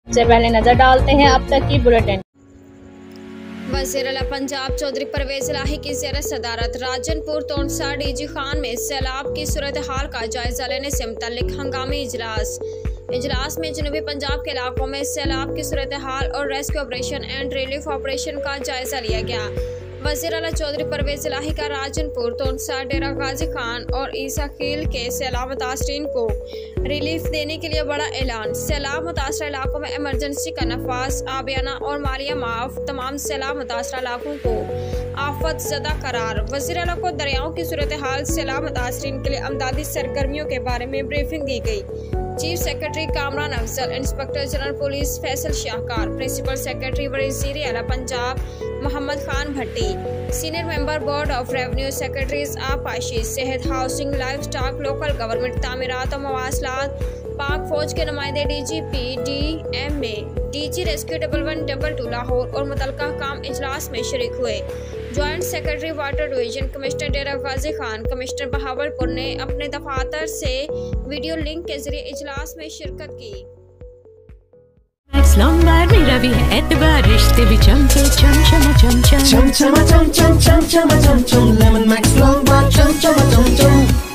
सबसे पहले नजर डालते हैं अब तक की बुलेटिन। वज़ीर-ए-आला पंजाब चौधरी परवेज इलाही की ज़ेर सदारत राजनपुर तोंसा डीजी खान में सैलाब की सूरत हाल का जायजा लेने से मुतल्लिक हंगामी इजलास में जनूबी पंजाब के इलाकों में सैलाब की सूरत हाल और rescue operation and relief operation का जायजा लिया गया। वज़ीर-ए-आला चौधरी परवेज इलाही का राजनपुर तोंसा डेरा गाजी खान और ईसा खील के सैलाब मुतासरीन को रिलीफ देने के लिए बड़ा ऐलान। सैलाब मुतासरा इलाकों में इमरजेंसी का नफास, आबियाना और मालिया माफ, तमाम सैलाब मुतासरा इलाकों को आफत ज़दा करार। वज़ीर-ए-आला को दरियाओं की सूरत हाल, सैलाब मुतासरीन के लिए अमदादी सरगर्मियों के बारे में ब्रीफिंग दी गई। Chief secretary Kamran Afzal, inspector general police Faisal Shahkar, principal secretary वज़ीर-ए-आला Punjab Mohammad Khan Bhatti, senior member board of revenue secretaries आप आशीष, सेहत, housing, livestock, local government, तामीरात और मवासलात, पाक फौज के नुमाइंदे DGP, DMA, DG rescue 1112 Lahore और मुतल्लिका काम इजलास में शरीक हुए। Joint secretary water division commissioner Dera Ghazi Khan, commissioner Bahawalpur ने अपने दफातर से वीडियो लिंक के जरिए इजलास में शिरकत की। मेरा भी है एतबार, रिश्ते भी चमके चम चम चम चम चम चम चम चम चम चम चम चम लेमन मैक्स लॉन्ग बार चम चम चम चम।